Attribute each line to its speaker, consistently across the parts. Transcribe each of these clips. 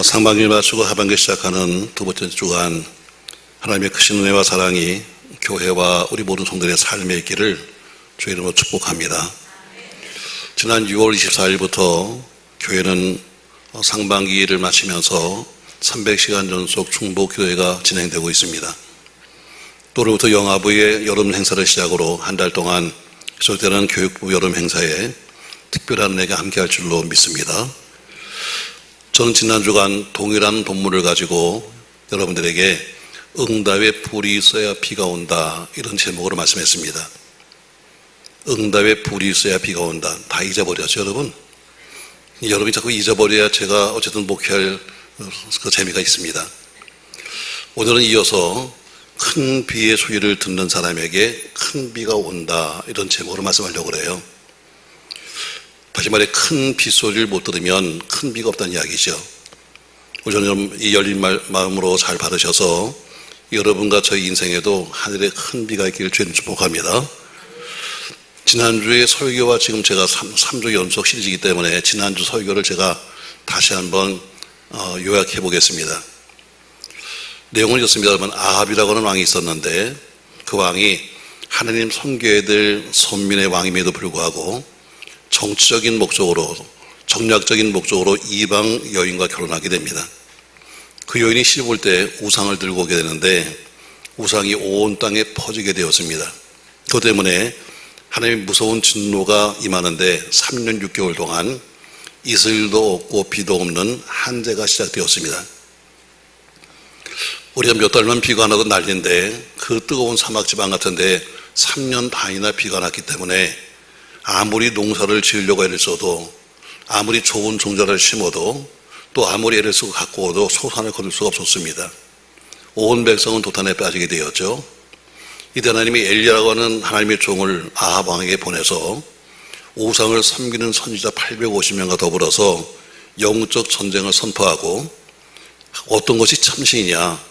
Speaker 1: 상반기를 마치고 하반기 시작하는 두 번째 주간, 하나님의 크신 은혜와 사랑이 교회와 우리 모든 성도들의 삶에 있기를 주의 이름으로 축복합니다. 지난 6월 24일부터 교회는 상반기를 마치면서 300시간 연속 중보 기도회가 진행되고 있습니다. 또 오늘부터 영아부의 여름 행사를 시작으로 한 달 동안 계속되는 교육부 여름 행사에 특별한 은혜가 함께할 줄로 믿습니다. 저는 지난 주간 동일한 본문을 가지고 여러분들에게 응답의 불이 있어야 비가 온다, 이런 제목으로 말씀했습니다. 응답의 불이 있어야 비가 온다. 다 잊어버렸죠, 여러분? 여러분이 자꾸 잊어버려야 제가 어쨌든 목회할 그 재미가 있습니다. 오늘은 이어서 큰 비의 소리를 듣는 사람에게 큰 비가 온다, 이런 제목으로 말씀하려고 그래요. 다시 말해, 큰 빗소리를 못 들으면 큰 비가 없다는 이야기죠. 저는 이 열린 마음으로 잘 받으셔서 여러분과 저희 인생에도 하늘에 큰 비가 있기를 주님 축복합니다. 지난주에 설교와 지금 제가 3주 연속 시리즈이기 때문에 지난주 설교를 제가 다시 한번 요약해 보겠습니다. 내용은 이렇습니다. 여러분, 아합이라고 하는 왕이 있었는데 그 왕이 하나님 섬겨야 될 선민의 왕임에도 불구하고 정치적인 목적으로, 정략적인 목적으로 이방 여인과 결혼하게 됩니다. 그 여인이 시집 올 때 우상을 들고 오게 되는데 우상이 온 땅에 퍼지게 되었습니다. 그것 때문에 하나님의 무서운 진노가 임하는데 3년 6개월 동안 이슬도 없고 비도 없는 한재가 시작되었습니다. 우리가 몇 달만 비가 안 와도 난리인데 그 뜨거운 사막지방 같은데 3년 반이나 비가 났기 때문에 아무리 농사를 지으려고 애를 써도, 아무리 좋은 종자를 심어도, 또 아무리 애를 쓰고 갖고 오도 소산을 거둘 수가 없었습니다. 온 백성은 도탄에 빠지게 되었죠. 이때 하나님이 엘리야라고 하는 하나님의 종을 아합 왕에게 보내서 우상을 섬기는 선지자 850명과 더불어서 영적 전쟁을 선포하고, 어떤 것이 참신이냐,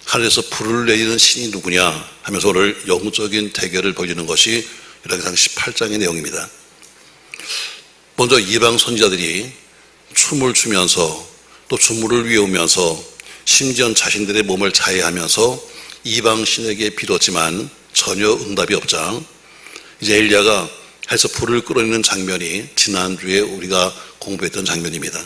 Speaker 1: 하늘에서 불을 내리는 신이 누구냐 하면서 오늘 영적인 대결을 벌이는 것이 열왕기상 18장의 내용입니다. 먼저 이방 선지자들이 춤을 추면서 또 주물을 외우면서 심지어 자신들의 몸을 자해하면서 이방 신에게 빌었지만 전혀 응답이 없자 이제 엘리야가 해서 불을 끌어내는 장면이 지난주에 우리가 공부했던 장면입니다.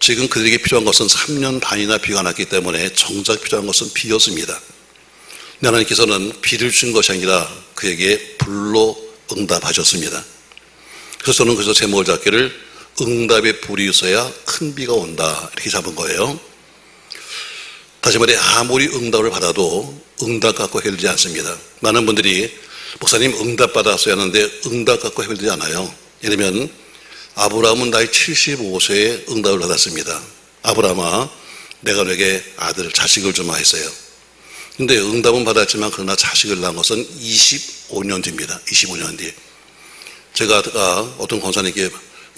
Speaker 1: 지금 그들에게 필요한 것은 3년 반이나 비가 났기 때문에 정작 필요한 것은 비였습니다. 하나님께서는 비를 준 것이 아니라 그에게 불로 응답하셨습니다. 그래서 저는 그래서 제목을 잡기를 응답의 불이 있어야 큰 비가 온다, 이렇게 잡은 거예요. 다시 말해, 아무리 응답을 받아도 응답 갖고 해결되지 않습니다. 많은 분들이 목사님 응답 받았어야 하는데 응답 갖고 해결되지 않아요. 예를 들면 아브라함은 나이 75세에 응답을 받았습니다. 아브라함아, 내가 너에게 자식을 주마 했어요. 근데 응답은 받았지만 그러나 자식을 낳은 것은 25년 뒤입니다. 25년 뒤. 제가 어떤 권사님께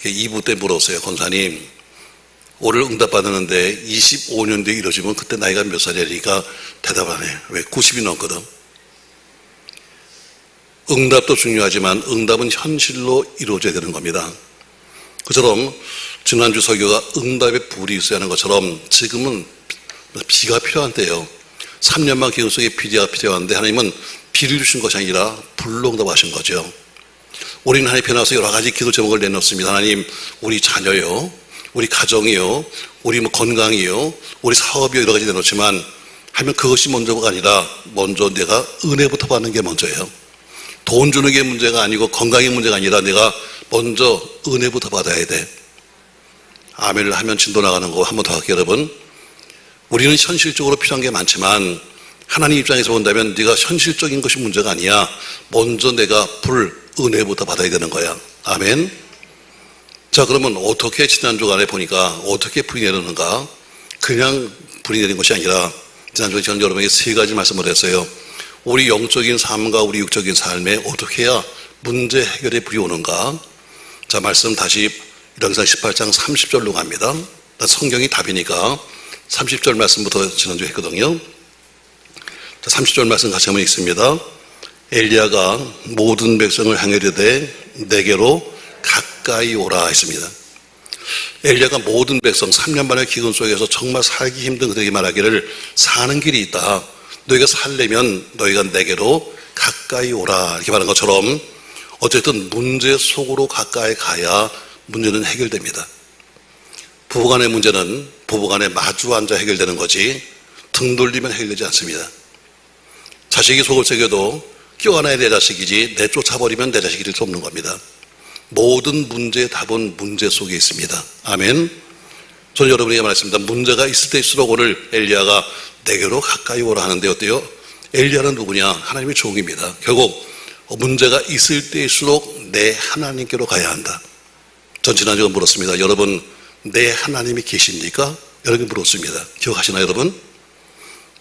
Speaker 1: 2부 때 물었어요. 권사님, 올해 응답 받았는데 25년 뒤에 이루어지면 그때 나이가 몇 살이니까 대답 안 해. 왜? 90이 넘거든. 응답도 중요하지만 응답은 현실로 이루어져야 되는 겁니다. 그처럼 지난주 설교가 응답의 불이 있어야 하는 것처럼 지금은 비가 필요한 때예요. 3년만 기도 속에 비가 필요한데 하나님은 비를 주신 것이 아니라 불로 응답하신 거죠. 우리는 하나님 앞에 나와서 여러 가지 기도 제목을 내놓습니다. 하나님, 우리 자녀요, 우리 가정이요, 우리 건강이요, 우리 사업이요, 여러 가지 내놓지만 하면 그것이 먼저가 아니라 먼저 내가 은혜부터 받는 게 먼저예요. 돈 주는 게 문제가 아니고 건강이 문제가 아니라 내가 먼저 은혜부터 받아야 돼. 아멘을 하면 진도 나가는 거 한 번 더 할게요, 여러분. 우리는 현실적으로 필요한 게 많지만 하나님 입장에서 본다면 네가 현실적인 것이 문제가 아니야. 먼저 내가 은혜부터 받아야 되는 거야. 아멘. 자, 그러면 어떻게 지난 주간에 보니까 어떻게 불이 내리는가? 그냥 불이 내린 것이 아니라 지난주에 저는 여러분에게 세 가지 말씀을 했어요. 우리 영적인 삶과 우리 육적인 삶에 어떻게 해야 문제 해결에 불이 오는가? 자, 말씀 다시 열왕기상 18장 30절로 갑니다. 성경이 답이니까 30절 말씀부터 지난주에 했거든요. 자, 30절 말씀 같이 한번 읽습니다. 엘리야가 모든 백성을 향하여 이르되 내게로 가까이 오라 했습니다. 엘리야가 모든 백성 3년 반의 기근 속에서 정말 살기 힘든 그들에게 말하기를 사는 길이 있다. 너희가 살려면 너희가 내게로 가까이 오라. 이렇게 말한 것처럼 어쨌든 문제 속으로 가까이 가야 문제는 해결됩니다. 부부간의 문제는 부부간에 마주 앉아 해결되는 거지 등 돌리면 해결되지 않습니다. 자식이 속을 새겨도 껴안아야 내 자식이지 내쫓아버리면 내 자식이 될 수 없는 겁니다. 모든 문제의 답은 문제 속에 있습니다. 아멘. 저는 여러분에게 말했습니다. 문제가 있을 때일수록 오늘 엘리야가 내게로 가까이 오라 하는데 어때요? 엘리야는 누구냐? 하나님의 종입니다. 결국 문제가 있을 때일수록 내 하나님께로 가야 한다. 전 지난주에 물었습니다. 여러분 내 하나님이 계십니까? 여러분 물었습니다. 기억하시나요 여러분?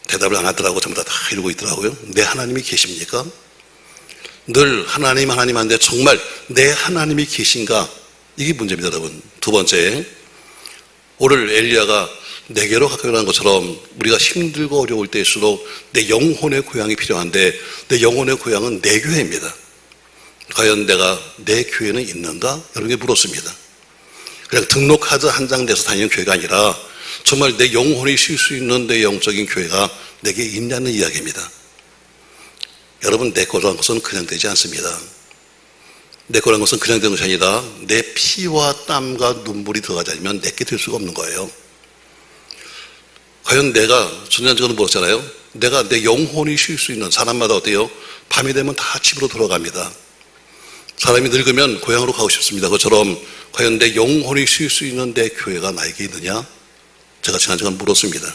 Speaker 1: 대답을 안 하더라고. 전부 다 이러고 있더라고요. 내 하나님이 계십니까? 늘 하나님 하는데 정말 내 하나님이 계신가? 이게 문제입니다 여러분. 두 번째, 오늘 엘리야가 내게로 가까이 가는 것처럼 우리가 힘들고 어려울 때일수록 내 영혼의 고향이 필요한데 내 영혼의 고향은 내 교회입니다. 과연 내가 내 교회는 있는가? 여러분께 물었습니다. 그냥 등록카드 한 장 내서 다니는 교회가 아니라 정말 내 영혼이 쉴 수 있는 내 영적인 교회가 내게 있냐는 이야기입니다. 여러분 내 거라는 것은 그냥 되지 않습니다. 내 거라는 것은 그냥 되는 것이 아니라 내 피와 땀과 눈물이 들어가지 않으면 내게 될 수가 없는 거예요. 과연 내가 전년적으로 물었잖아요. 내가 내 영혼이 쉴 수 있는 사람마다 어때요? 밤이 되면 다 집으로 돌아갑니다. 사람이 늙으면 고향으로 가고 싶습니다. 그것처럼 과연 내 영혼이 쉴 수 있는 내 교회가 나에게 있느냐? 제가 지난주에 물었습니다.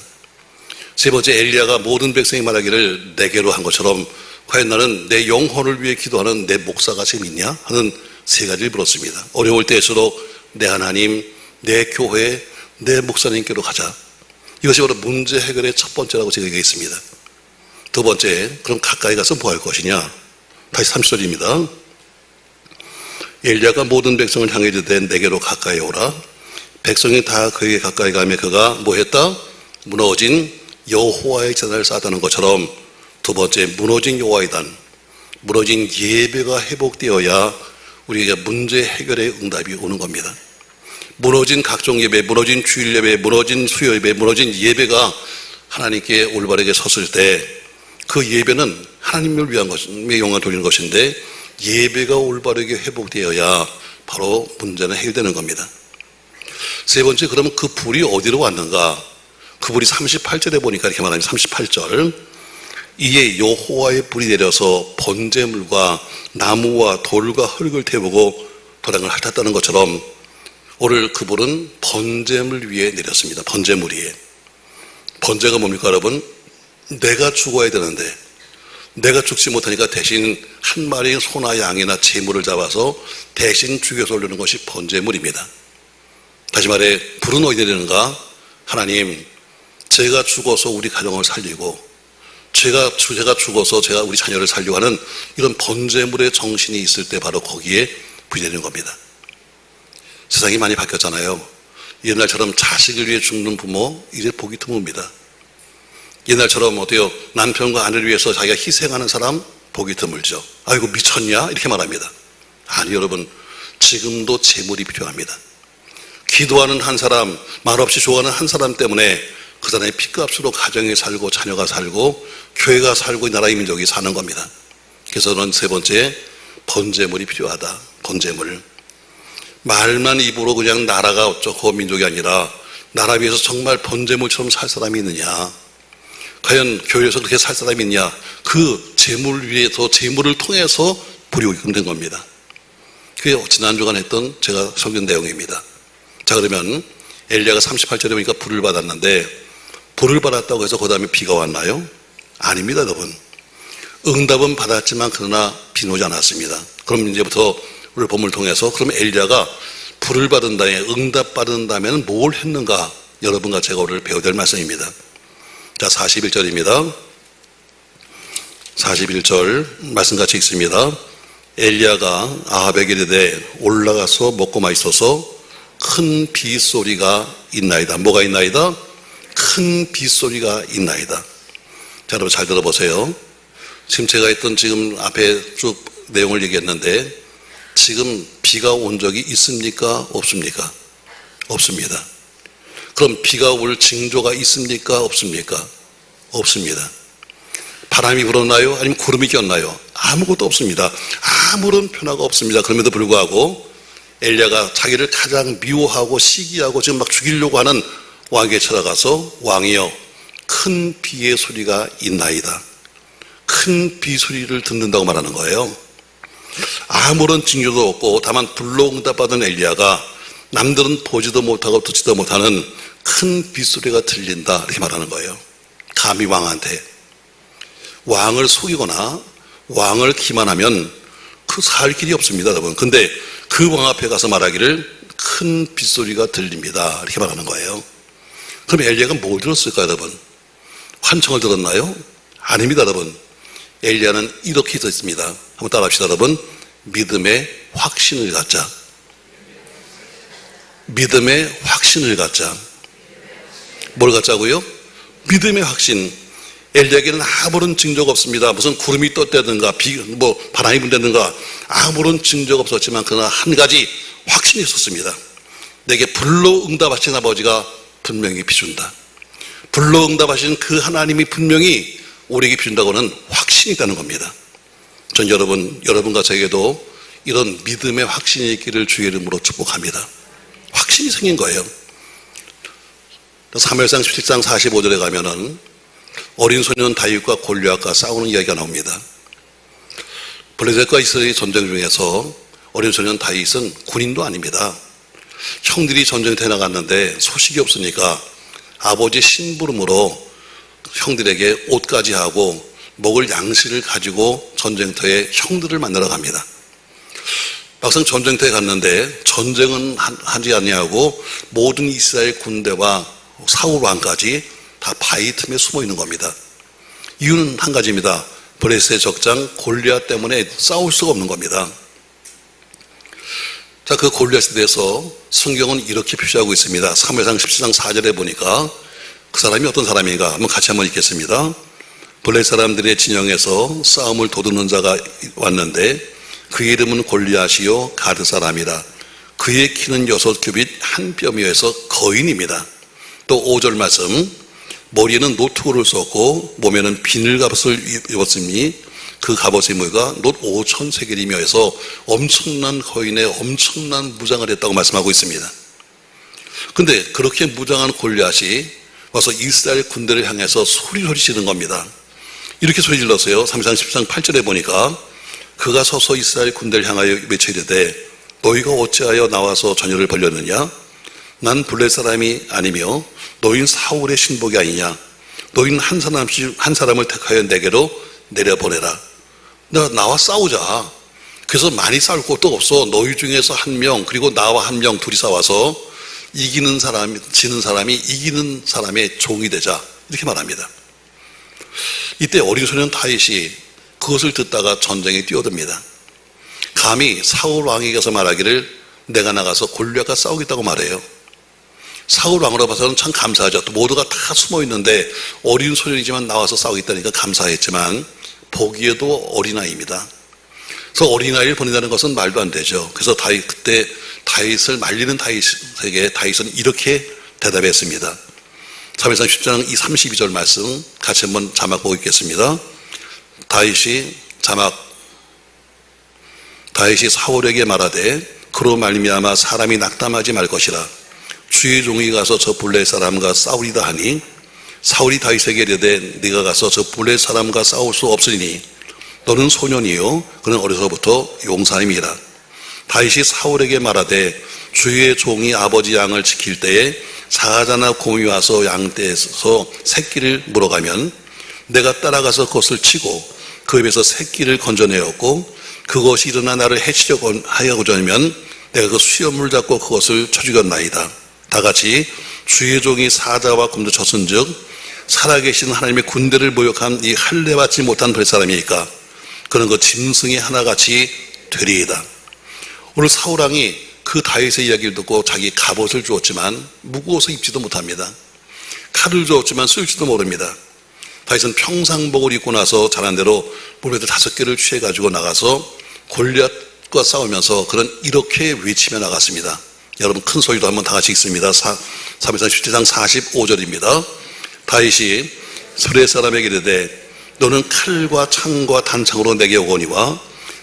Speaker 1: 세 번째, 엘리야가 모든 백성이 말하기를 내게로 한 것처럼 과연 나는 내 영혼을 위해 기도하는 내 목사가 지금 있냐? 하는 세 가지를 물었습니다. 어려울 때일수록 내 하나님, 내 교회, 내 목사님께로 가자. 이것이 바로 문제 해결의 첫 번째라고 제가 얘기했습니다. 두 번째, 그럼 가까이 가서 뭐 할 것이냐? 다시 30절입니다. 엘리야가 모든 백성을 향해 이르되 내게로 가까이 오라. 백성이 다 그에게 가까이 가며 그가 뭐 했다? 무너진 여호와의 제단을 쌓았다는 것처럼 두 번째, 무너진 여호와의 단, 무너진 예배가 회복되어야 우리에게 문제 해결의 응답이 오는 겁니다. 무너진 각종 예배, 무너진 주일 예배, 무너진 수요 예배, 무너진 예배가 하나님께 올바르게 섰을 때 그 예배는 하나님을 위한 것의 영광을 돌리는 것인데 예배가 올바르게 회복되어야 바로 문제는 해결되는 겁니다. 세 번째, 그러면 그 불이 어디로 왔는가? 그 불이 38절에 보니까 이렇게 말합니다. 38절. 이에 여호와의 불이 내려서 번제물과 나무와 돌과 흙을 태우고 도량을 핥았다는 것처럼 오늘 그 불은 번제물 위에 내렸습니다. 번제물 위에. 번제가 뭡니까 여러분? 내가 죽어야 되는데 내가 죽지 못하니까 대신 한 마리 소나 양이나 재물을 잡아서 대신 죽여서 올리는 것이 번제물입니다. 다시 말해 불은 어디 내리는가? 하나님, 제가 죽어서 우리 가정을 살리고 제가 죽어서 제가 우리 자녀를 살리고 하는 이런 번제물의 정신이 있을 때 바로 거기에 불이 내리는 겁니다. 세상이 많이 바뀌었잖아요. 옛날처럼 자식을 위해 죽는 부모 이제 보기 드뭅니다. 옛날처럼 어때요? 남편과 아내를 위해서 자기가 희생하는 사람 보기 드물죠. 아이고 미쳤냐? 이렇게 말합니다. 아니 여러분, 지금도 재물이 필요합니다. 기도하는 한 사람, 말없이 좋아하는 한 사람 때문에 그 사람의 피값으로 가정이 살고 자녀가 살고 교회가 살고 나라의 민족이 사는 겁니다. 그래서 저는 세 번째, 번제물이 필요하다. 번제물. 말만 입으로 그냥 나라가 어쩌고 민족이 아니라 나라 위해서 정말 번제물처럼 살 사람이 있느냐? 과연 교회에서 그렇게 살 사람이 있냐? 그 재물 위에서 재물을 통해서 불이 오게끔 된 겁니다. 그게 지난주간 했던 제가 설교 내용입니다. 자, 그러면 엘리야가 38절에 보니까 불을 받았는데 불을 받았다고 해서 그 다음에 비가 왔나요? 아닙니다 여러분. 응답은 받았지만 그러나 비는 오지 않았습니다. 그럼 이제부터 우리 본문을 통해서 그럼 엘리야가 불을 받은 다음에 응답받은 다음에는 뭘 했는가? 여러분과 제가 오늘 배워야 될 말씀입니다. 자, 41절입니다. 41절 말씀같이 있습니다. 엘리야가 아합에게 이르되 올라가서 먹고 마시소서. 큰 빗소리가 있나이다. 뭐가 있나이다? 큰 빗소리가 있나이다. 자, 여러분 잘 들어보세요. 지금 제가 했던 지금 앞에 쭉 내용을 얘기했는데 지금 비가 온 적이 있습니까? 없습니까? 없습니다. 그럼 비가 올 징조가 있습니까? 없습니까? 없습니다. 바람이 불었나요? 아니면 구름이 꼈나요? 아무것도 없습니다. 아무런 변화가 없습니다. 그럼에도 불구하고 엘리야가 자기를 가장 미워하고 시기하고 지금 막 죽이려고 하는 왕에게 찾아가서 왕이여 큰 비의 소리가 있나이다. 큰 비 소리를 듣는다고 말하는 거예요. 아무런 징조도 없고 다만 불로응답받은 엘리야가 남들은 보지도 못하고 듣지도 못하는 큰 빗소리가 들린다 이렇게 말하는 거예요. 감히 왕한테. 왕을 속이거나 왕을 기만하면 그 살 길이 없습니다, 여러분. 근데 그 왕 앞에 가서 말하기를 큰 빗소리가 들립니다 이렇게 말하는 거예요. 그럼 엘리야가 뭘 들었을까요, 여러분? 환청을 들었나요? 아닙니다, 여러분. 엘리야는 이렇게 써 있습니다. 한번 따라합시다, 여러분. 믿음의 확신을 갖자. 믿음의 확신을 갖자. 뭘 갖자고요? 믿음의 확신. 엘리야에게는 아무런 징조가 없습니다. 무슨 구름이 떴다든가 바람이 분다든가 아무런 징조가 없었지만 그러나 한 가지 확신이 있었습니다. 내게 불로 응답하신 아버지가 분명히 비준다. 불로 응답하신 그 하나님이 분명히 우리에게 비준다고는 확신이 있다는 겁니다. 전 여러분과 저에게도 이런 믿음의 확신이 있기를 주의 이름으로 축복합니다. 확신이 생긴 거예요. 사무엘상 17장 45절에 가면은 어린 소년 다윗과 골리앗과 싸우는 이야기가 나옵니다. 블레셋과 이스라엘 전쟁 중에서 어린 소년 다윗은 군인도 아닙니다. 형들이 전쟁터에 나갔는데 소식이 없으니까 아버지 심부름으로 형들에게 옷까지 하고 먹을 양식을 가지고 전쟁터에 형들을 만나러 갑니다. 막상 전쟁터에 갔는데 전쟁은 하지 아니하고 모든 이스라엘 군대와 사울 왕까지 다 바위 틈에 숨어 있는 겁니다. 이유는 한 가지입니다. 블레셋의 적장 골리앗 때문에 싸울 수가 없는 겁니다. 자, 그 골리앗에 대해서 성경은 이렇게 표시하고 있습니다. 사무엘상 17장 4절에 보니까 그 사람이 어떤 사람인가 한번 같이 한번 읽겠습니다. 블레셋 사람들의 진영에서 싸움을 도두는 자가 왔는데 그의 이름은 골리앗이요 가드 사람이라. 그의 키는 6규빗 한 뼘이어서 거인입니다. 또 5절 말씀, 머리에는 노트고를 썼고 몸에는 비늘갑옷을 입었으니 그 갑옷의 무게가 놋 5천 세겔이며 해서 엄청난 거인의 엄청난 무장을 했다고 말씀하고 있습니다. 근데 그렇게 무장한 골리앗이 와서 이스라엘 군대를 향해서 소리 지르는 겁니다. 이렇게 소리 질렀어요. 사무엘상 10장 8절에 보니까 그가 서서 이스라엘 군대를 향하여 외치되 너희가 어찌하여 나와서 전열을 벌렸느냐? 난 블레셋 사람이 아니며 너희는 사울의 신복이 아니냐? 너희는 한 사람을 택하여 내게로 내려보내라. 나와 싸우자. 그래서 많이 싸울 것도 없어. 너희 중에서 한 명 그리고 나와 한 명 둘이 싸워서 이기는 사람, 지는 사람이 이기는 사람의 종이 되자 이렇게 말합니다. 이때 어린 소년 다윗이 그것을 듣다가 전쟁에 뛰어듭니다. 감히 사울 왕에게서 말하기를 내가 나가서 골리앗과 싸우겠다고 말해요. 사울 왕으로 봐서는 참 감사하죠. 또 모두가 다 숨어 있는데 어린 소년이지만 나와서 싸우겠다니까 감사했지만 보기에도 어린아이입니다. 그래서 어린아이를 보낸다는 것은 말도 안 되죠. 그래서 그때 다윗을 말리는 다윗에게 다윗은 이렇게 대답했습니다. 사무엘상 10장 32절 말씀 같이 한번 자막 보고 있겠습니다. 다윗이 사울에게 말하되 그로 말미암아 사람이 낙담하지 말 것이라. 주의 종이 가서 저 블레셋 사람과 싸우리다 하니 사울이 다윗에게 이르되 네가 가서 저 블레셋 사람과 싸울 수 없으니 너는 소년이요 그는 어려서부터 용사임이라. 다윗이 사울에게 말하되 주의 종이 아버지 양을 지킬 때에 사자나 곰이 와서 양떼에서 새끼를 물어가면 내가 따라가서 그것을 치고 그 입에서 새끼를 건져내었고 그것이 일어나 나를 해치려고 하여고자 하면 내가 그 수염을 잡고 그것을 쳐 죽였나이다. 다같이 주의 종이 사자와 곰도 쳤은즉 살아계신 하나님의 군대를 모욕한 이 할례받지 못한 블레셋 사람이니까 그는 그 짐승이 하나같이 되리이다. 오늘 사울 왕이 그 다윗의 이야기를 듣고 자기 갑옷을 주었지만 무거워서 입지도 못합니다. 칼을 주었지만 쓸지도 모릅니다. 다윗은 평상복을 입고 나서 잘한 대로 물배들 5개를 취해가지고 나가서 골리앗과 싸우면서 그는 이렇게 외치며 나갔습니다. 여러분 큰 소리로 한번 다 같이 읽습니다. 사무엘상 17장 45절입니다. 다윗이 스레 사람에게 이르되 너는 칼과 창과 단창으로 내게 오거니와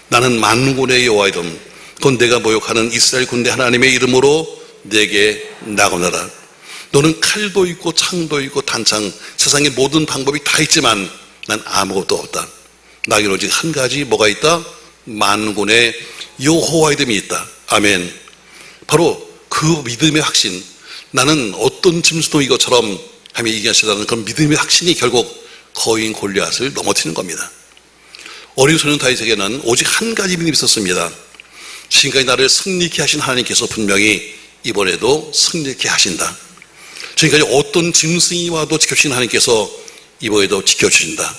Speaker 1: 나는 만군의 여호와의 이름 곧 내가 모욕하는 이스라엘 군대 하나님의 이름으로 내게 나오너라. 너는 칼도 있고 창도 있고 단창, 세상의 모든 방법이 다 있지만 난 아무것도 없다. 나에게 오직 한 가지 뭐가 있다? 만군의 여호와의 이름이 있다. 아멘. 바로 그 믿음의 확신, 나는 어떤 짐승도 이것처럼 하며 얘기하시다는 그런 믿음의 확신이 결국 거인 골리앗을 넘어뜨리는 겁니다. 어린 소년 다윗에게는 오직 한 가지 믿음이 있었습니다. 지금까지 나를 승리케 하신 하나님께서 분명히 이번에도 승리케 하신다. 지금까지 어떤 짐승이 와도 지켜주신 하나님께서 이번에도 지켜주신다.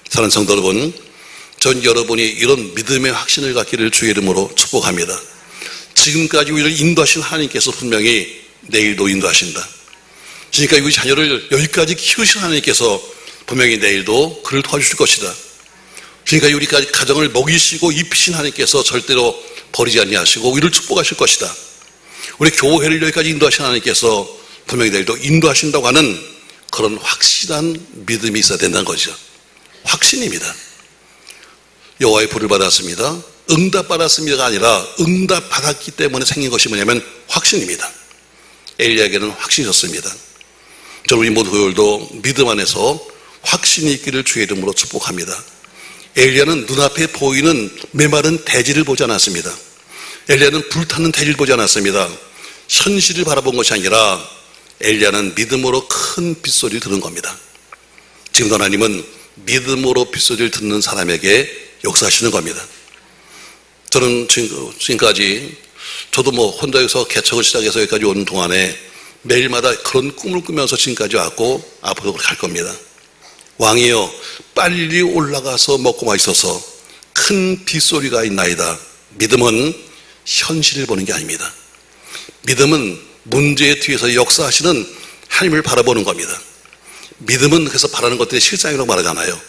Speaker 1: 사랑하는 성도 여러분, 전 여러분이 이런 믿음의 확신을 갖기를 주의 이름으로 축복합니다. 지금까지 우리를 인도하신 하나님께서 분명히 내일도 인도하신다. 지금까지 우리 자녀를 여기까지 키우신 하나님께서 분명히 내일도 그를 도와주실 것이다. 지금까지 우리까지 가정을 먹이시고 입히신 하나님께서 절대로 버리지 아니하시고 우리를 축복하실 것이다. 우리 교회를 여기까지 인도하신 하나님께서 분명히 내일도 인도하신다고 하는 그런 확실한 믿음이 있어야 된다는 거죠. 확신입니다. 여호와의 불을 받았습니다. 응답 받았습니다가 아니라 응답 받았기 때문에 생긴 것이 뭐냐면 확신입니다. 엘리야에게는 확신이 있었습니다. 저는 우리 모두 오늘도 믿음 안에서 확신이 있기를 주의 이름으로 축복합니다. 엘리야는 눈앞에 보이는 메마른 대지를 보지 않았습니다. 엘리야는 불타는 대지를 보지 않았습니다. 현실을 바라본 것이 아니라 엘리야는 믿음으로 큰 빗소리를 들은 겁니다. 지금도 하나님은 믿음으로 빗소리를 듣는 사람에게 역사하시는 겁니다. 저는 지금까지 저도 혼자서 개척을 시작해서 여기까지 오는 동안에 매일마다 그런 꿈을 꾸면서 지금까지 왔고 앞으로 갈 겁니다. 왕이여 빨리 올라가서 먹고 마시소서. 큰 빗소리가 있나이다. 믿음은 현실을 보는 게 아닙니다. 믿음은 문제의 뒤에서 역사하시는 하나님을 바라보는 겁니다. 믿음은 그래서 바라는 것들이 실상이라고 말하잖아요.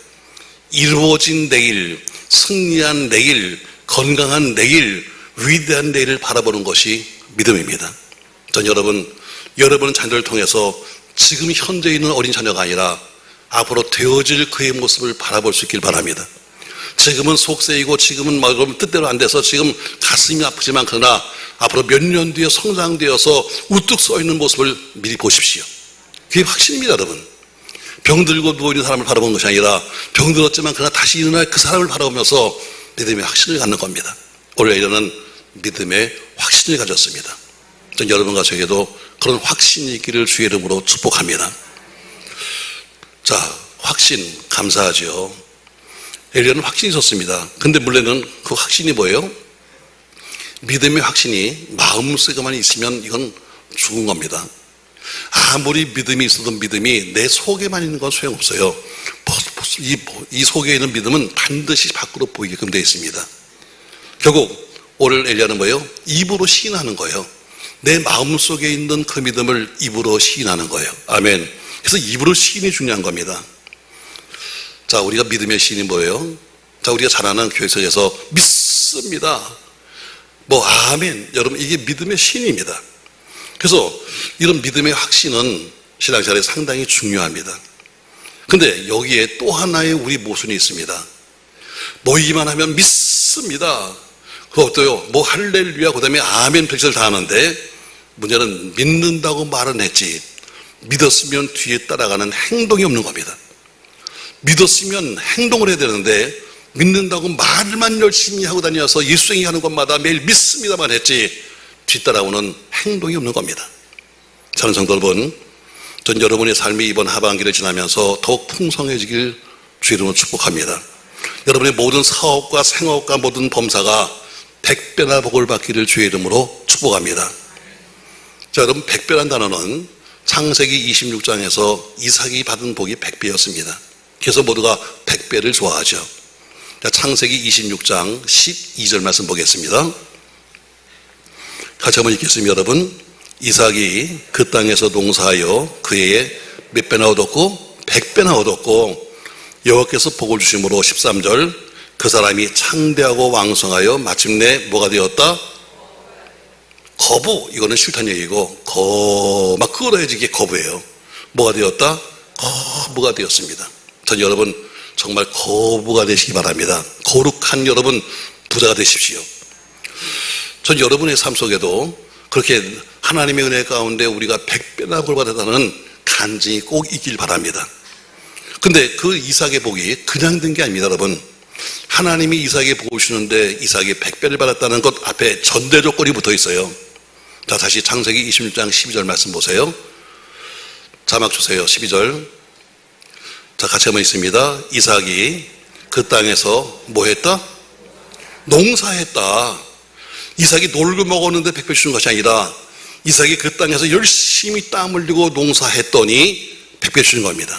Speaker 1: 이루어진 내일, 승리한 내일, 건강한 내일, 위대한 내일을 바라보는 것이 믿음입니다. 전 여러분 자녀를 통해서 지금 현재 있는 어린 자녀가 아니라 앞으로 되어질 그의 모습을 바라볼 수 있길 바랍니다. 지금은 속세이고 지금은 여러분 뜻대로 안 돼서 지금 가슴이 아프지만 그러나 앞으로 몇 년 뒤에 성장되어서 우뚝 서 있는 모습을 미리 보십시오. 그게 확신입니다, 여러분. 병들고 누워있는 사람을 바라보는 것이 아니라 병들었지만 그러나 다시 일어날 그 사람을 바라보면서 믿음의 확신을 갖는 겁니다. 오늘 이러는 믿음의 확신을 가졌습니다. 전 여러분과 저에게도 그런 확신이 있기를 주의 이름으로 축복합니다. 자, 확신 감사하죠. 엘리야는 확신이 있었습니다. 근데 문제는 그 확신이 뭐예요? 믿음의 확신이 마음속에만 있으면 이건 죽은 겁니다. 아무리 믿음이 있어도 믿음이 내 속에만 있는 건 소용없어요. 이 속에 있는 믿음은 반드시 밖으로 보이게끔 되어 있습니다. 결국 오늘 엘리야는 뭐예요? 입으로 시인하는 거예요. 내 마음속에 있는 그 믿음을 입으로 시인하는 거예요. 아멘. 그래서 입으로 시인이 중요한 겁니다. 자, 우리가 믿음의 시인이 뭐예요? 자, 우리가 잘 아는 교회 속에서 믿습니다. 아멘. 여러분, 이게 믿음의 시인입니다. 그래서 이런 믿음의 확신은 신앙생활에 상당히 중요합니다. 근데 여기에 또 하나의 우리 모순이 있습니다. 모이기만 하면 믿습니다. 그것도요, 할렐루야, 그 다음에 아멘 백절 다 하는데 문제는 믿는다고 말은 했지 믿었으면 뒤에 따라가는 행동이 없는 겁니다. 믿었으면 행동을 해야 되는데 믿는다고 말만 열심히 하고 다녀서 예수행위 하는 것마다 매일 믿습니다만 했지 뒤따라오는 행동이 없는 겁니다. 사랑하는 성도 여러분, 전 여러분의 삶이 이번 하반기를 지나면서 더욱 풍성해지길 주의 이름으로 축복합니다. 여러분의 모든 사업과 생업과 모든 범사가 100배나 복을 받기를 주의 이름으로 축복합니다. 자, 여러분, 100배란 단어는 창세기 26장에서 이삭이 받은 복이 100배였습니다. 그래서 모두가 100배를 좋아하죠. 자, 창세기 26장 12절 말씀 보겠습니다. 같이 한번 읽겠습니다. 여러분, 이삭이 그 땅에서 농사하여 그 해에 몇 배나 얻었고 100배나 얻었고 여호와께서 복을 주심으로 13절 그 사람이 창대하고 왕성하여 마침내 뭐가 되었다? 거부, 이거는 싫다는 얘기고, 막 끌어야지 이게 거부예요. 뭐가 되었다? 거부가 되었습니다. 전 여러분 정말 거부가 되시기 바랍니다. 거룩한 여러분 부자가 되십시오. 전 여러분의 삶 속에도 그렇게 하나님의 은혜 가운데 우리가 100배나 벌받았다는 간증이 꼭 있길 바랍니다. 근데 그 이삭의 복이 그냥 된 게 아닙니다, 여러분. 하나님이 이삭에게 복을 주시는데 이삭이 100배를 받았다는 것 앞에 전제 조건이 붙어 있어요. 자, 다시 창세기 26장 12절 말씀 보세요. 자막 주세요. 12절. 자, 같이 한번 있습니다. 이삭이 그 땅에서 뭐 했다? 농사했다. 이삭이 놀고 먹었는데 100배 주는 것이 아니라 이삭이 그 땅에서 열심히 땀 흘리고 농사했더니 100배 주는 겁니다.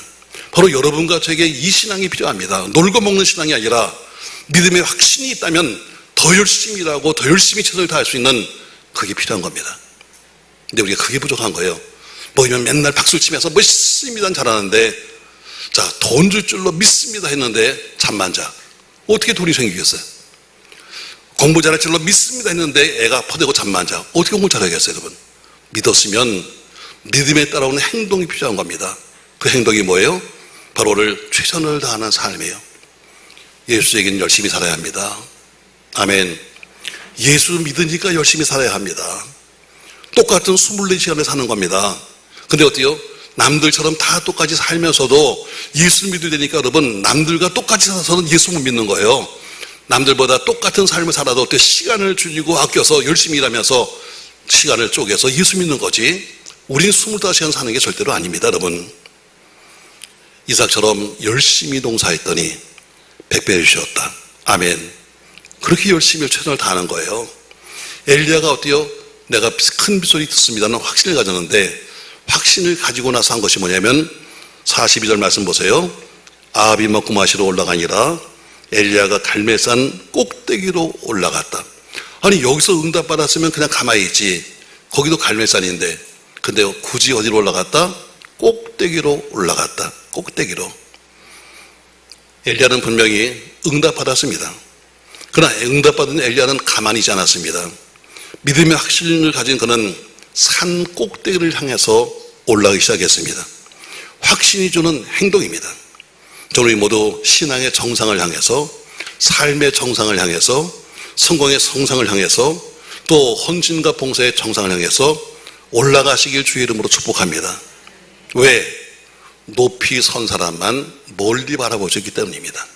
Speaker 1: 바로 여러분과 저에게 이 신앙이 필요합니다. 놀고 먹는 신앙이 아니라 믿음의 확신이 있다면 더 열심히 일하고 더 열심히 최선을 다할 수 있는 그게 필요한 겁니다. 근데 우리가 그게 부족한 거예요. 뭐냐면 맨날 박수 치면서 믿습니다 잘하는데, 자, 돈 줄 줄로 믿습니다 했는데 잠만 자. 어떻게 돈이 생기겠어요? 공부 잘할 줄로 믿습니다 했는데 애가 퍼대고 잠만 자. 어떻게 공부 잘하겠어요, 여러분? 믿었으면 믿음에 따라오는 행동이 필요한 겁니다. 그 행동이 뭐예요? 바로 오늘 최선을 다하는 삶이에요. 예수에게는 열심히 살아야 합니다. 아멘. 예수 믿으니까 열심히 살아야 합니다. 똑같은 24시간을 사는 겁니다. 근데 어때요? 남들처럼 다 똑같이 살면서도 예수 믿어야 되니까 여러분, 남들과 똑같이 살아서는 예수 못 믿는 거예요. 남들보다 똑같은 삶을 살아도 어때? 시간을 줄이고 아껴서 열심히 일하면서 시간을 쪼개서 예수 믿는 거지. 우린 25시간 사는 게 절대로 아닙니다, 여러분. 이삭처럼 열심히 농사했더니 100배를 주셨다. 아멘. 그렇게 열심히 최선을 다하는 거예요. 엘리야가 어때요? 내가 큰 빗소리 듣습니다는 확신을 가졌는데, 확신을 가지고 나서 한 것이 뭐냐면 42절 말씀 보세요. 아합이 먹고 마시러 올라가니라 엘리야가 갈멜산 꼭대기로 올라갔다. 아니, 여기서 응답받았으면 그냥 가만히 있지. 거기도 갈멜산인데, 근데 굳이 어디로 올라갔다? 꼭대기로 올라갔다. 꼭대기로. 엘리야는 분명히 응답받았습니다. 그러나 응답받은 엘리야는 가만히 있지 않았습니다. 믿음의 확신을 가진 그는 산 꼭대기를 향해서 올라가기 시작했습니다. 확신이 주는 행동입니다. 저는 모두 신앙의 정상을 향해서, 삶의 정상을 향해서, 성공의 정상을 향해서, 또 헌신과 봉사의 정상을 향해서 올라가시길 주의 이름으로 축복합니다. 왜? 높이 선 사람만 멀리 바라보셨기 때문입니다.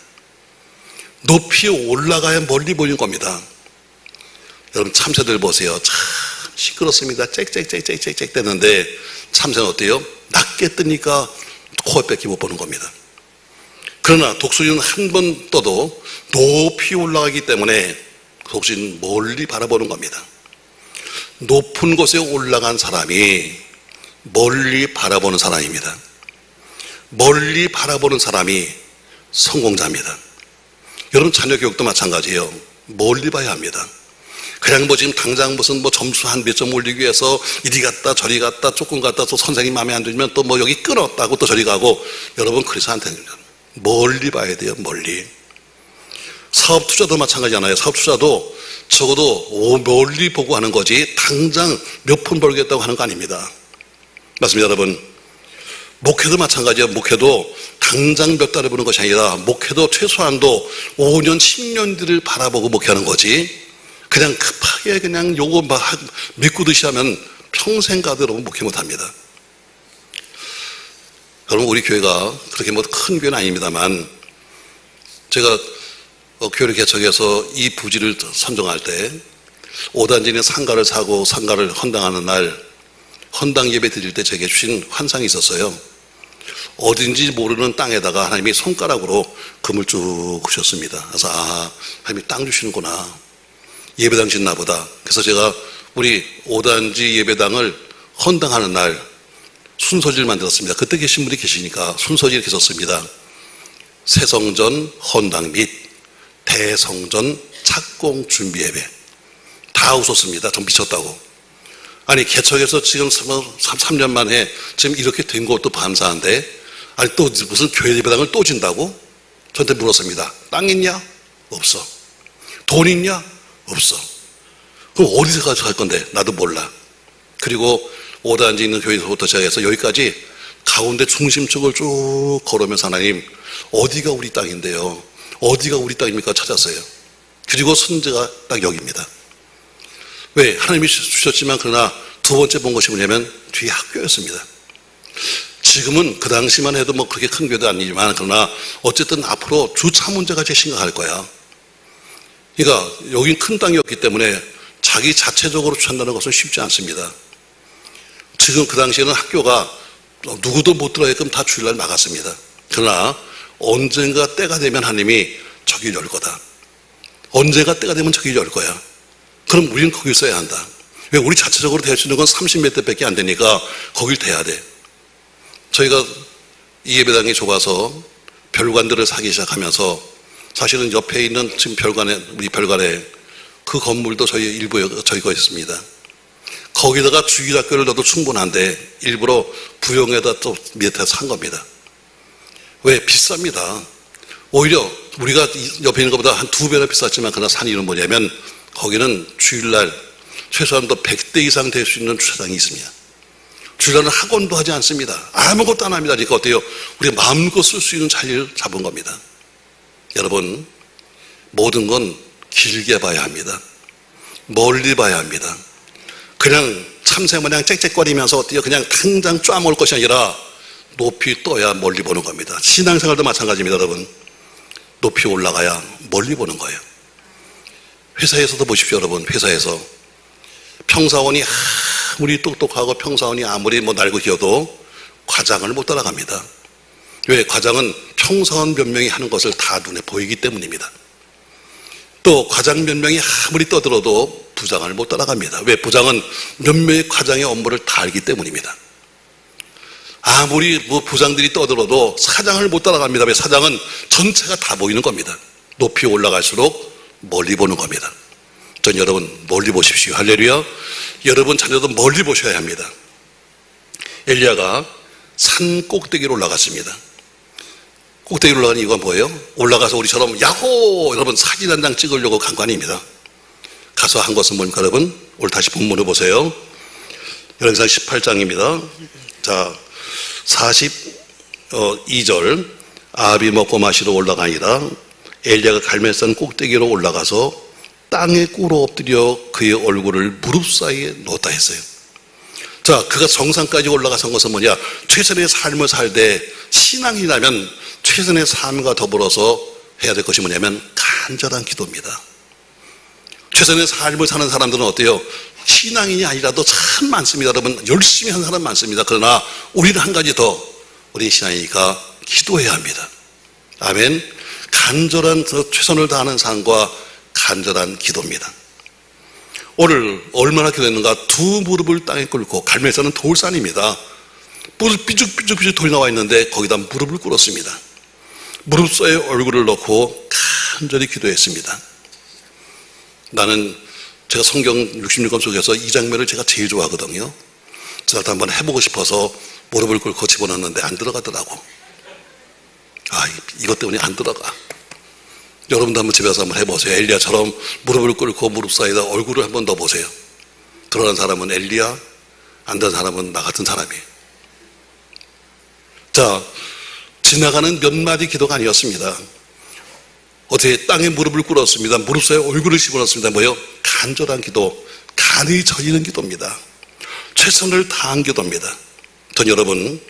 Speaker 1: 높이 올라가야 멀리 보이는 겁니다. 여러분, 참새들 보세요. 참 시끄럽습니다. 짹짹짹짹짹 되는데 참새는 어때요? 낮게 뜨니까 코앞밖에 못 보는 겁니다. 그러나 독수리는 한 번 떠도 높이 올라가기 때문에 독수리는 멀리 바라보는 겁니다. 높은 곳에 올라간 사람이 멀리 바라보는 사람입니다. 멀리 바라보는 사람이 성공자입니다. 여러분, 자녀 교육도 마찬가지예요. 멀리 봐야 합니다. 그냥 뭐 지금 당장 무슨 뭐 점수 한 몇 점 올리기 위해서 이리 갔다 저리 갔다 조금 갔다 또 선생님 마음에 안 들면 또 뭐 여기 끊었다고 또 저리 가고, 여러분 그래서 안 됩니다. 멀리 봐야 돼요. 멀리. 사업 투자도 마찬가지잖아요. 사업 투자도 적어도 멀리 보고 하는 거지 당장 몇 푼 벌겠다고 하는 거 아닙니다. 맞습니다, 여러분. 목회도 마찬가지예요. 목회도 당장 몇 달을 보는 것이 아니라 목회도 최소한도 5년, 10년 뒤를 바라보고 목회하는 거지, 그냥 급하게 그냥 요거 막 믿고듯이 하면 평생 가도 여러분 목회 못합니다. 여러분, 우리 교회가 그렇게 뭐 큰 교회는 아닙니다만, 제가 교회를 개척해서 이 부지를 선정할 때 5단지는 상가를 사고 상가를 헌당하는 날 헌당 예배 드릴 때 제게 주신 환상이 있었어요. 어딘지 모르는 땅에다가 하나님이 손가락으로 금을 쭉 그셨습니다. 그래서 하나님이 땅 주시는구나. 예배당 짓나 보다. 그래서 제가 우리 5단지 예배당을 헌당하는 날 순서지를 만들었습니다. 그때 계신 분이 계시니까 순서지 이렇게 썼습니다. 새성전 헌당 및 대성전 착공 준비 예배. 다 웃었습니다. 전 미쳤다고. 아니, 개척해서 지금 3년 만에 지금 이렇게 된 것도 감사한데, 아니 또 무슨 교회 예배당을 또 진다고? 저한테 물었습니다. 땅 있냐? 없어. 돈 있냐? 없어. 그럼 어디서 가져갈 건데? 나도 몰라. 그리고 5단지 있는 교회에서부터 시작해서 여기까지 가운데 중심 쪽을 쭉 걸으면서 하나님, 어디가 우리 땅인데요? 어디가 우리 땅입니까? 찾았어요. 그리고 선제가 딱 여기입니다. 왜? 하나님이 주셨지만 그러나 두 번째 본 것이 뭐냐면 뒤에 학교였습니다. 지금은 그 당시만 해도 뭐 그렇게 큰 교회도 아니지만 그러나 어쨌든 앞으로 주차 문제가 제일 심각할 거야. 그러니까 여긴 큰 땅이었기 때문에 자기 자체적으로 취한다는 것은 쉽지 않습니다. 지금 그 당시에는 학교가 누구도 못 들어가게끔 다 주일날 막았습니다. 그러나 언젠가 때가 되면 하나님이 저길 열 거다. 언젠가 때가 되면 저길 열 거야. 그럼 우리는 거길 써야 한다. 왜? 우리 자체적으로 될 수 있는 건 30몇 대밖에 안 되니까 거길 대야 돼. 저희가 이 예배당이 좁아서 별관들을 사기 시작하면서 사실은 옆에 있는 지금 우리 별관에 그 건물도 저희 일부 저희 거 있습니다. 거기다가 주일학교를 넣어도 충분한데 일부러 부용에다 또 밑에 산 겁니다. 왜? 비쌉니다. 오히려 우리가 옆에 있는 것보다 한 2배나 비쌌지만 그러나 산 이유는 뭐냐면 거기는 주일날 최소한 더 100대 이상 될 수 있는 주차장이 있습니다. 주일날은 학원도 하지 않습니다. 아무것도 안 합니다. 그러니까 어때요? 우리가 마음껏 쓸 수 있는 자리를 잡은 겁니다. 여러분, 모든 건 길게 봐야 합니다. 멀리 봐야 합니다. 그냥 참새 마냥 짹짹거리면서 어때요? 그냥 당장 쪼아먹을 것이 아니라 높이 떠야 멀리 보는 겁니다. 신앙생활도 마찬가지입니다, 여러분. 높이 올라가야 멀리 보는 거예요. 회사에서도 보십시오, 여러분. 회사에서 평사원이 아무리 똑똑하고 평사원이 아무리 날고 기어도 과장을 못 따라갑니다. 왜? 과장은 평사원 몇 명이 하는 것을 다 눈에 보이기 때문입니다. 또 과장 몇 명이 아무리 떠들어도 부장을 못 따라갑니다. 왜? 부장은 몇 명의 과장의 업무를 다 알기 때문입니다. 아무리 부장들이 떠들어도 사장을 못 따라갑니다. 왜? 사장은 전체가 다 보이는 겁니다. 높이 올라갈수록 멀리 보는 겁니다. 전 여러분 멀리 보십시오. 할렐루야. 여러분 자녀도 멀리 보셔야 합니다. 엘리야가 산 꼭대기로 올라갔습니다. 꼭대기로 올라가는 이유가 뭐예요? 올라가서 우리처럼 야호! 여러분 사진 한 장 찍으려고 간 거 아닙니다. 가서 한 것은 뭡니까 여러분? 오늘 다시 본문을 보세요. 열왕기상 18장입니다. 자, 42절 아합이 먹고 마시러 올라가니라 엘리야가 갈멜산 꼭대기로 올라가서 땅에 꿇어 엎드려 그의 얼굴을 무릎 사이에 놓았다 했어요. 자, 그가 정상까지 올라가선 것은 뭐냐? 최선의 삶을 살되 신앙이라면 최선의 삶과 더불어서 해야 될 것이 뭐냐면 간절한 기도입니다. 최선의 삶을 사는 사람들은 어때요? 신앙인이 아니라도 참 많습니다. 여러분 열심히 하는 사람 많습니다. 그러나 우리는 한 가지 더, 우리 신앙이니까 기도해야 합니다. 아멘. 간절한 최선을 다하는 삶과 간절한 기도입니다. 오늘 얼마나 기도했는가? 두 무릎을 땅에 꿇고, 갈멜산은 돌산입니다. 삐죽삐죽 돌이 나와 있는데 거기다 무릎을 꿇었습니다. 무릎 사이에 얼굴을 넣고 간절히 기도했습니다. 나는 제가 성경 66권 속에서 이 장면을 제가 제일 좋아하거든요. 저도 한번 해보고 싶어서 무릎을 꿇고 집어넣었는데 안 들어가더라고. 이것 때문에 안 들어가. 여러분도 한번 집에서 한번 해보세요. 엘리야처럼 무릎을 꿇고 무릎 사이에다 얼굴을 한번 넣어보세요. 들어간 사람은 엘리야, 안 된 사람은 나 같은 사람이에요. 자, 지나가는 몇 마디 기도가 아니었습니다. 어떻게 땅에 무릎을 꿇었습니다. 무릎 사이에 얼굴을 집어넣습니다. 뭐요? 간절한 기도, 간이 저리는 기도입니다. 최선을 다한 기도입니다. 전 여러분,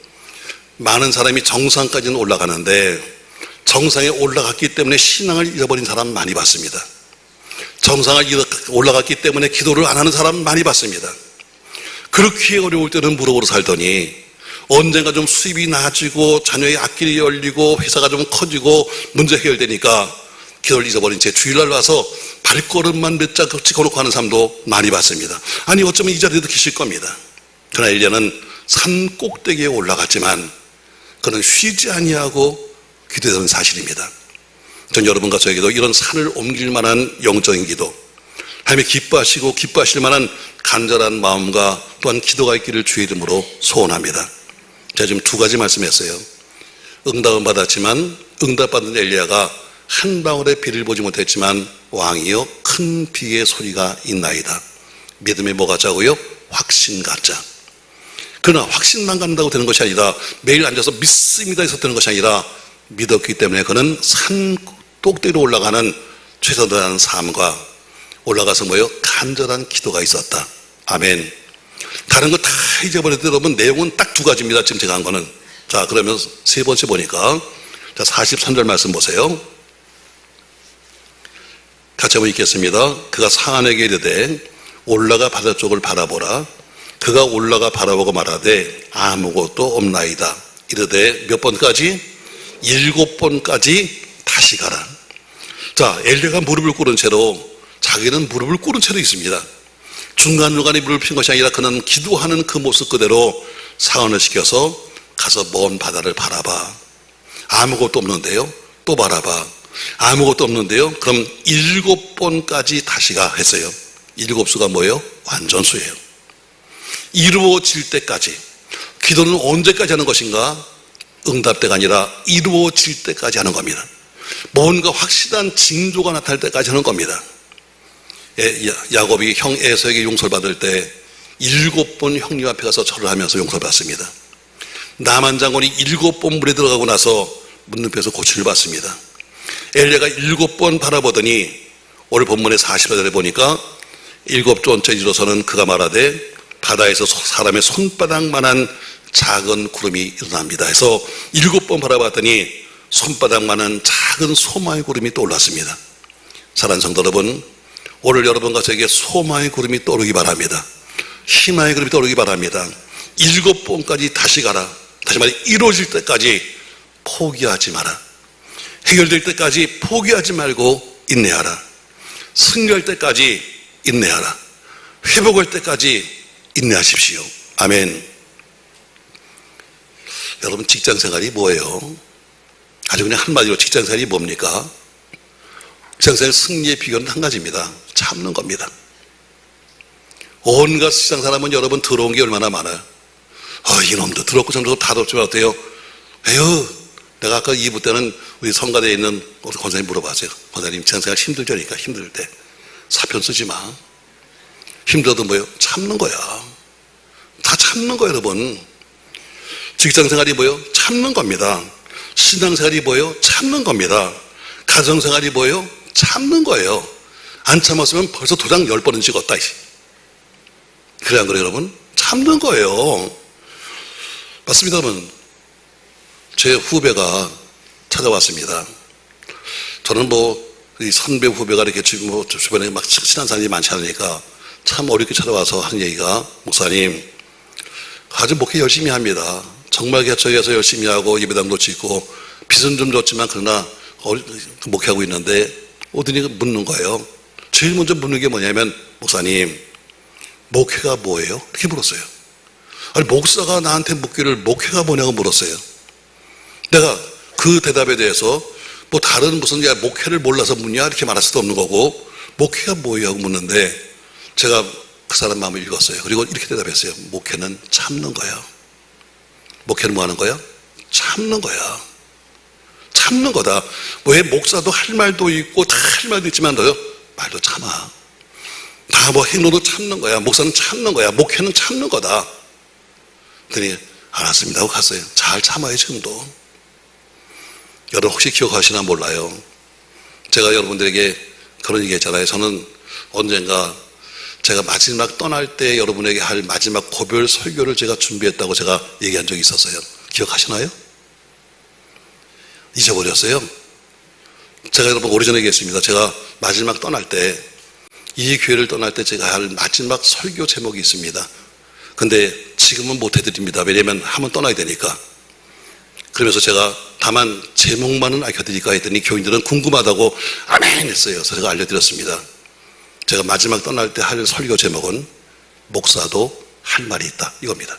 Speaker 1: 많은 사람이 정상까지는 올라가는데 정상에 올라갔기 때문에 신앙을 잃어버린 사람 많이 봤습니다. 정상을 올라갔기 때문에 기도를 안 하는 사람 많이 봤습니다. 그렇게 어려울 때는 무릎으로 살더니 언젠가 좀 수입이 나아지고 자녀의 앞길이 열리고 회사가 좀 커지고 문제 해결되니까 기도를 잊어버린 채 주일날 와서 발걸음만 몇 장 찍어놓고 하는 사람도 많이 봤습니다. 아니 어쩌면 이 자리에도 계실 겁니다. 그러나 엘리야는 산 꼭대기에 올라갔지만 그는 쉬지 아니하고 기도했던 사실입니다. 전 여러분과 저에게도 이런 산을 옮길 만한 영적인 기도, 하나님이 기뻐하시고 기뻐하실 만한 간절한 마음과 또한 기도가 있기를 주의 이름으로 소원합니다. 제가 지금 두 가지 말씀했어요. 응답은 받았지만 응답받은 엘리야가 한 방울의 비를 보지 못했지만 왕이여 큰 비의 소리가 있나이다. 믿음이 뭐 같자고요? 확신 같자. 그러나 확신만 갖는다고 되는 것이 아니라 매일 앉아서 믿습니다 해서 되는 것이 아니라 믿었기 때문에 그는 산 꼭대기로 올라가는 최선을 다하는 삶과 올라가서 뭐요? 간절한 기도가 있었다. 아멘. 다른 거 다 잊어버려도 여러분 내용은 딱 두 가지입니다. 지금 제가 한 거는. 자, 그러면 세 번째 보니까 자, 43절 말씀 보세요. 같이 한번 읽겠습니다. 그가 상한에게 이르되 올라가 바다 쪽을 바라보라. 그가 올라가 바라보고 말하되 아무것도 없나이다. 이르되 몇 번까지? 7번까지 다시 가라. 자, 엘리야가 무릎을 꿇은 채로 자기는 무릎을 꿇은 채로 있습니다. 중간중간에 무릎을 핀 것이 아니라 그는 기도하는 그 모습 그대로 상언을 시켜서 가서 먼 바다를 바라봐. 아무것도 없는데요. 또 바라봐. 아무것도 없는데요. 그럼 7번까지 다시 가 했어요. 7수가 뭐예요? 완전수예요. 이루어질 때까지. 기도는 언제까지 하는 것인가? 응답대가 아니라 이루어질 때까지 하는 겁니다. 뭔가 확실한 징조가 나타날 때까지 하는 겁니다. 야곱이 형 에서에게 용서를 받을 때 7번 형님 앞에 가서 절을 하면서 용서를 받습니다. 나만 장군이 7번 물에 들어가고 나서 문둥병에서 고침을 받습니다. 엘리야가 7번 바라보더니 오늘 본문의 40절에 보니까 7번째 이르러서는 그가 말하되 바다에서 사람의 손바닥만한 작은 구름이 일어납니다. 해서 7번 바라봤더니 손바닥만한 작은 소망의 구름이 떠올랐습니다. 사랑하는 성도 여러분, 오늘 여러분과 저에게 소망의 구름이 떠오르기 바랍니다. 희망의 구름이 떠오르기 바랍니다. 7번까지 다시 가라. 다시 말해 이루어질 때까지 포기하지 마라. 해결될 때까지 포기하지 말고 인내하라. 승리할 때까지 인내하라. 회복할 때까지 인내하십시오. 아멘. 여러분 직장생활이 뭐예요? 아주 그냥 한마디로 직장생활이 뭡니까? 직장생활 승리의 비결은 한 가지입니다. 참는 겁니다. 온갖 세상 사람은 여러분 들어온 게 얼마나 많아요. 이놈도 들었고 저놈도 다 들었지만 어때요? 에휴, 내가 아까 2부 때는 우리 성가대에 있는 우리 권사님 물어봤어요. 권사님 직장생활 힘들죠니까 힘들 때 사편 쓰지 마. 힘들어도 뭐예요? 참는 거야. 다 참는 거예요, 여러분. 직장생활이 뭐예요? 참는 겁니다. 신앙생활이 뭐예요? 참는 겁니다. 가정생활이 뭐예요? 참는 거예요. 안 참았으면 벌써 도장 10번은 찍었다. 그래 안 그래요, 여러분? 참는 거예요. 맞습니다, 여러분. 제 후배가 찾아왔습니다. 저는 이 선배 후배가 이렇게 주변에 막 친한 사람이 많지 않으니까 참 어렵게 찾아와서 하는 얘기가, 목사님, 아주 목회 열심히 합니다. 정말 개척해서 열심히 하고 예배당도 짓고 빚은 좀 졌지만 그러나 목회하고 있는데 어디니 묻는 거예요. 제일 먼저 묻는 게 뭐냐면, 목사님, 목회가 뭐예요? 이렇게 물었어요. 아니, 목사가 나한테 묻기를 목회가 뭐냐고 물었어요. 내가 그 대답에 대해서 다른 무슨 목회를 몰라서 묻냐 이렇게 말할 수도 없는 거고, 목회가 뭐예요? 하고 묻는데 제가 그 사람 마음을 읽었어요. 그리고 이렇게 대답했어요. 목회는 참는 거야. 목회는 뭐 하는 거야? 참는 거야. 참는 거다. 왜 목사도 할 말도 있고 다 할 말도 있지만 너요 말도 참아. 다 행동도 참는 거야. 목사는 참는 거야. 목회는 참는 거다. 그랬더니 알았습니다 하고 갔어요. 잘 참아요 지금도. 여러분 혹시 기억하시나 몰라요. 제가 여러분들에게 그런 얘기 했잖아요. 저는 언젠가 제가 마지막 떠날 때 여러분에게 할 마지막 고별 설교를 제가 준비했다고 제가 얘기한 적이 있었어요. 기억하시나요? 잊어버렸어요? 제가 여러분 오래전에 얘기했습니다. 제가 마지막 떠날 때, 이 교회를 떠날 때 제가 할 마지막 설교 제목이 있습니다. 근데 지금은 못 해드립니다. 왜냐면 한번 떠나야 되니까. 그러면서 제가 다만 제목만은 알려드릴까 했더니 교인들은 궁금하다고 아멘 했어요. 그래서 제가 알려드렸습니다. 제가 마지막 떠날 때 할 설교 제목은 목사도 할 말이 있다 이겁니다.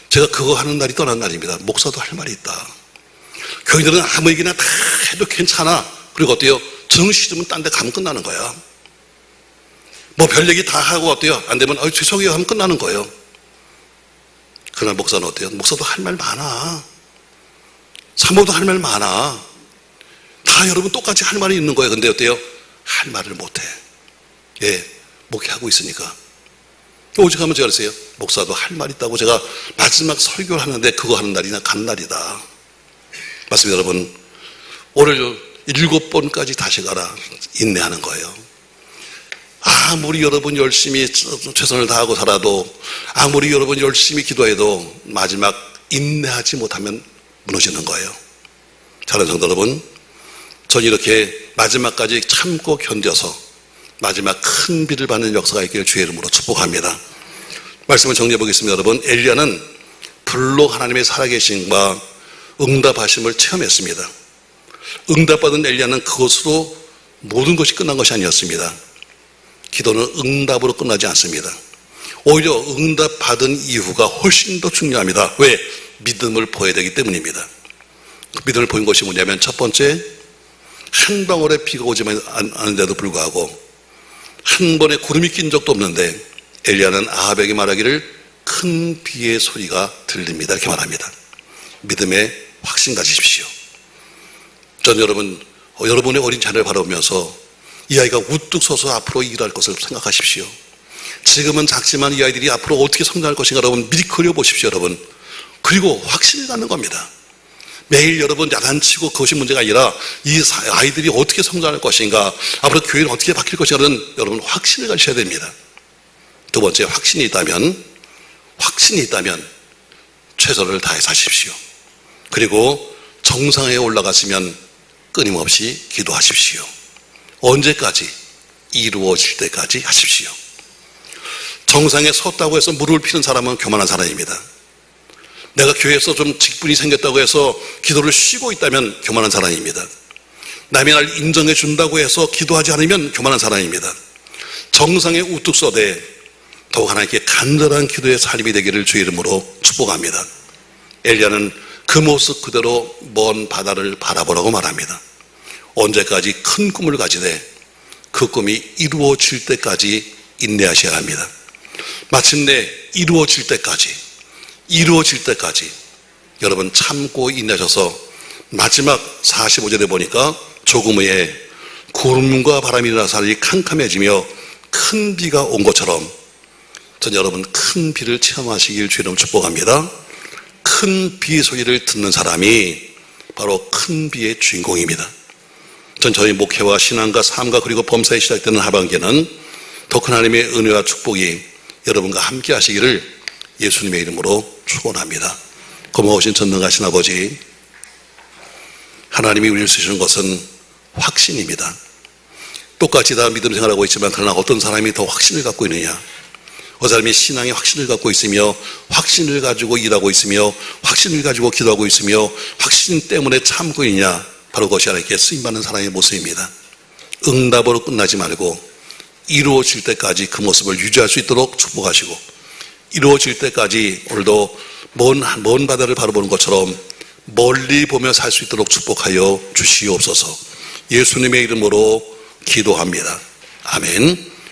Speaker 1: 제가 그거 하는 날이 떠난 날입니다. 목사도 할 말이 있다. 교인들은 아무 얘기나 다 해도 괜찮아. 그리고 어때요? 정시주면 딴 데 가면 끝나는 거야. 별 얘기 다 하고 어때요? 안 되면 죄송해요 하면 끝나는 거예요. 그날 목사는 어때요? 목사도 할 말 많아. 사모도 할 말 많아. 다 여러분 똑같이 할 말이 있는 거예요. 근데 어때요? 할 말을 못해. 예, 목회하고 있으니까. 오직 하면 제가 그랬어요. 목사도 할 말 있다고 제가 마지막 설교를 하는데 그거 하는 날이나 간 날이다. 맞습니다, 여러분. 오늘 7번까지 다시 가라. 인내하는 거예요. 아무리 여러분 열심히 최선을 다하고 살아도, 아무리 여러분 열심히 기도해도 마지막 인내하지 못하면 무너지는 거예요. 사랑하는 성도 여러분, 전 이렇게 마지막까지 참고 견뎌서 마지막 큰 비를 받는 역사가 있기를 주의 이름으로 축복합니다. 말씀을 정리해 보겠습니다. 여러분, 엘리야는 불로 하나님의 살아계심과 응답하심을 체험했습니다. 응답받은 엘리야는 그것으로 모든 것이 끝난 것이 아니었습니다. 기도는 응답으로 끝나지 않습니다. 오히려 응답받은 이후가 훨씬 더 중요합니다. 왜? 믿음을 보여야 되기 때문입니다. 믿음을 보인 것이 뭐냐면, 첫 번째, 한 방울의 비가 오지 않는데도 불구하고 한 번에 구름이 낀 적도 없는데 엘리야는 아합에게 말하기를 큰 비의 소리가 들립니다. 이렇게 말합니다. 믿음의 확신 가지십시오. 전 여러분의 어린 자녀를 바라보면서 이 아이가 우뚝 서서 앞으로 일할 것을 생각하십시오. 지금은 작지만 이 아이들이 앞으로 어떻게 성장할 것인가 여러분 미리 그려보십시오. 여러분. 그리고 확신을 갖는 겁니다. 매일 여러분 야단치고 그것이 문제가 아니라 이 아이들이 어떻게 성장할 것인가, 앞으로 교회는 어떻게 바뀔 것인가는 여러분 확신을 가지셔야 됩니다. 두 번째, 확신이 있다면 최선을 다해 사십시오. 그리고 정상에 올라갔으면 끊임없이 기도하십시오. 언제까지? 이루어질 때까지 하십시오. 정상에 섰다고 해서 무릎을 피는 사람은 교만한 사람입니다. 내가 교회에서 좀 직분이 생겼다고 해서 기도를 쉬고 있다면 교만한 사람입니다. 남이 날 인정해 준다고 해서 기도하지 않으면 교만한 사람입니다. 정상에 우뚝 서되 더욱 하나님께 간절한 기도의 삶이 되기를 주의 이름으로 축복합니다. 엘리야는 그 모습 그대로 먼 바다를 바라보라고 말합니다. 언제까지 큰 꿈을 가지되 그 꿈이 이루어질 때까지 인내하셔야 합니다. 마침내 이루어질 때까지 여러분 참고 인내하셔서 마지막 45절에 보니까 조금 후에 구름과 바람이 일어나서 하늘이 캄캄해지며 큰 비가 온 것처럼 전 여러분 큰 비를 체험하시길 주의 이름으로 축복합니다. 큰 비의 소리를 듣는 사람이 바로 큰 비의 주인공입니다. 전 저희 목회와 신앙과 삶과 그리고 범사에 시작되는 하반기에는 더 큰 하나님의 은혜와 축복이 여러분과 함께 하시기를 예수님의 이름으로 축원합니다. 고마우신 전능하신 아버지, 하나님이 우리를 쓰시는 것은 확신입니다. 똑같이 다 믿음 생활하고 있지만 그러나 어떤 사람이 더 확신을 갖고 있느냐, 어떤 사람이 신앙의 확신을 갖고 있으며 확신을 가지고 일하고 있으며 확신을 가지고 기도하고 있으며 확신 때문에 참고 있느냐, 바로 그것이 하나님께 쓰임받는 사람의 모습입니다. 응답으로 끝나지 말고 이루어질 때까지 그 모습을 유지할 수 있도록 축복하시고, 이루어질 때까지 오늘도 먼 바다를 바라보는 것처럼 멀리 보며 살 수 있도록 축복하여 주시옵소서. 예수님의 이름으로 기도합니다. 아멘.